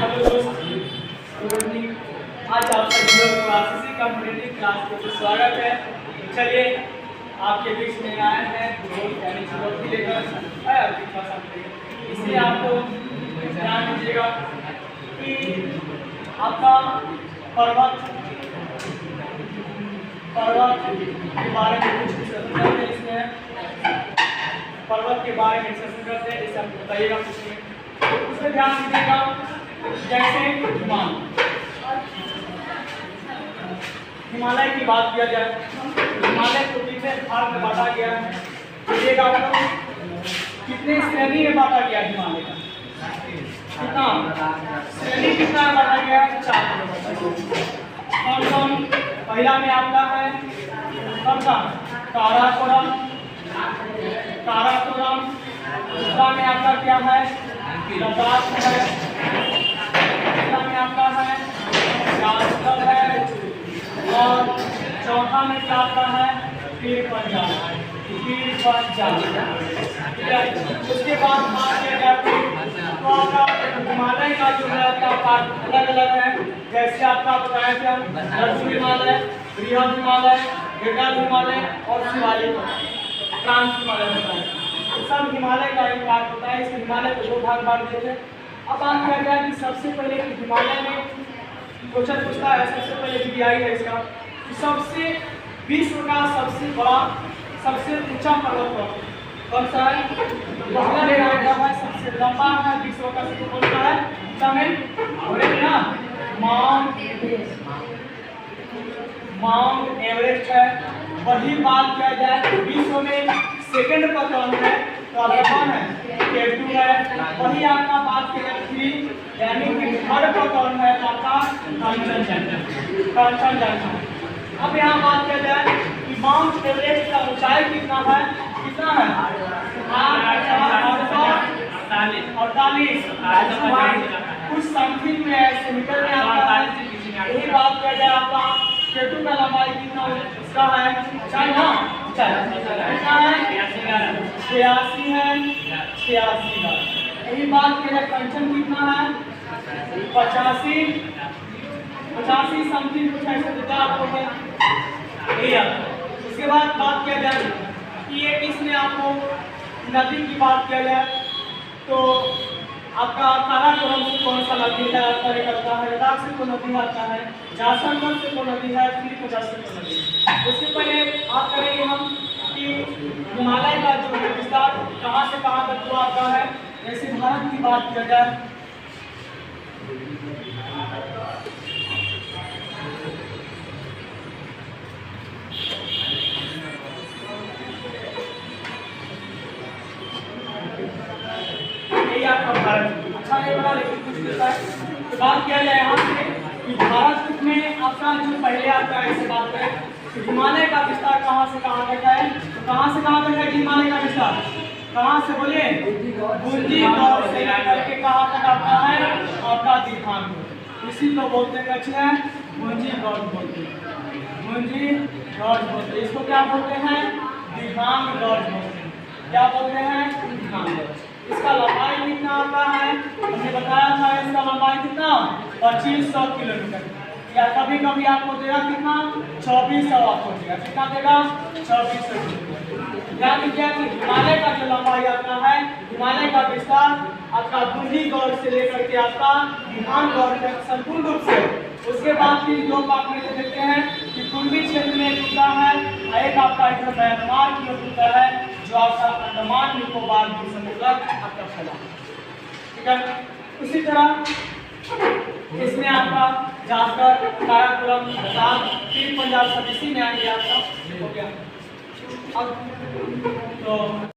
Hello दोस्त, good evening. आज आप सभी लोग क्लासेसी कम्युनिटी क्लास के स्वागत है। चलिए आपके बीच में आए हैं यानी चुनौती लेकर इसलिए आपको ध्यान दीजिएगा कि आपका पर्वत के बारे में कुछ डिस्कशन करते हैं। इसमें पर्वत के बारे में डिस्कशन करते हैं, जैसे आपको बताइएगा कुछ उसमें ध्यान दीजिएगा। जैसे हिमालय की बात किया जाए, हिमालय को कितने भाग में बांटा गया है देखिएगा आपको। कितने श्रेणी में बांटा गया है हिमालय का? कितना श्रेणी कितना बांटा गया है? 4। कौन कौन? पहला में आपका है कौन सा? काराकोरम। दूसरा में आपका क्या है? लद्दाख है। तीसरा में आपका है यादव है। और चौथा में क्या आपका है? पीर पंजाब। उसके बाद बात किया जाए तो आपका हिमालय का जो है आपका पार्ट अलग अलग है। जैसे आपका बताया था लघु हिमालय, बृहद हिमालय, गेटल हिमालय और शिवालिक ट्रांस हिमालय होता है। सब हिमालय का एक भाग होता है। इस हिमालय को 2 भाग बांट देते हैं। अब बात किया गया कि सबसे पहले हिमालय में क्वेश्चन पूछता है, सबसे पहले वीडियाई है इसका, सबसे विश्व का सबसे बड़ा सबसे ऊंचा पर्वत कौन सा है? पहला मेरा है सबसे लंबा है विश्व का सबसे कौन सा है? माउंट एवरेस्ट है। वही बात किया जाए तो विश्व में सेकंड पर कौन है? तो आपका कौन है? K2 है। वही आपका बात किया जाए 3 यानी कि थर्ड पर कौन है? आपका कंचनजंगा। अब यहाँ बात किया जाए कि माउंट एवरेस्ट का ऊंचाई कितना है? कितना है? 48 कुछ समथिंग में ऐसे मीटर में आता है। यही बात किया जाए आपका K2 का लंबाई कितना उसका है? ऊंचाई ना कितना है? 86 है। 86 यही बात किया जाए कंचन कितना है? 85 समथिंग कुछ ऐसे देता आपको है। उसके बाद बात किया जाए कि ये इसमें आपको नदी की बात किया जाए तो आपका काराकोरम से कौन सा नदी करता है? लद्दाख से कौन नदी आता है? जासलमर से कौन नदी है? पीर पंजाब से कौन नदी? उसके पहले बात करेंगे हम कि हिमालय का जो विस्तार कहाँ से कहाँ तक हुआ आता है। जैसे भारत की बात किया जाए आपका भारत अच्छा नहीं बना लेकिन कुछ मिलता है। तो बात किया जाए यहाँ से कि भारत में आपका जो पहले आता है ऐसे बात करें तो हिमालय का विस्तार कहाँ से कहाँ तक है? तो कहाँ से कहाँ तक है हिमालय का विस्तार? कहाँ से बोलिए? गुंजी गौर से करके कहाँ तक आता है? आपका दिखांग। इसी को बोलते हैं कछुआ गुंजी गौर बोलते हैं। गुंजी गौर बोलते हैं। इसको क्या बोलते हैं? दिखांग गौर बोलते हैं। क्या बोलते हैं? दिखांग। इसका लंबाई कितना आता है? हमने बताया था इसका लंबाई कितना? 2500 किलोमीटर। या कभी कभी आपको देगा कितना? 2400 आपको देगा। कितना देगा? 2400 किलोमीटर। याद रखिए कि हिमालय का जो लंबाई आता है, हिमालय का विस्तार आपका गुंजी गौर से लेकर के आपका दिखांग गौर तक संपूर्ण रूप से। उसके बाद भी 2 भाग में देखते हैं कि पूर्वी क्षेत्र में टूटा है, एक आपका इधर म्यांमार की ओर टूटा है जो आपका अंडमान निकोबार द्वीप समूह तक आपका फैला। ठीक है, उसी तरह इसमें आपका जाकर काराकोरम, लद्दाख, पीर पंजाब सब इसी में आएंगे आपका हो गया। अब तो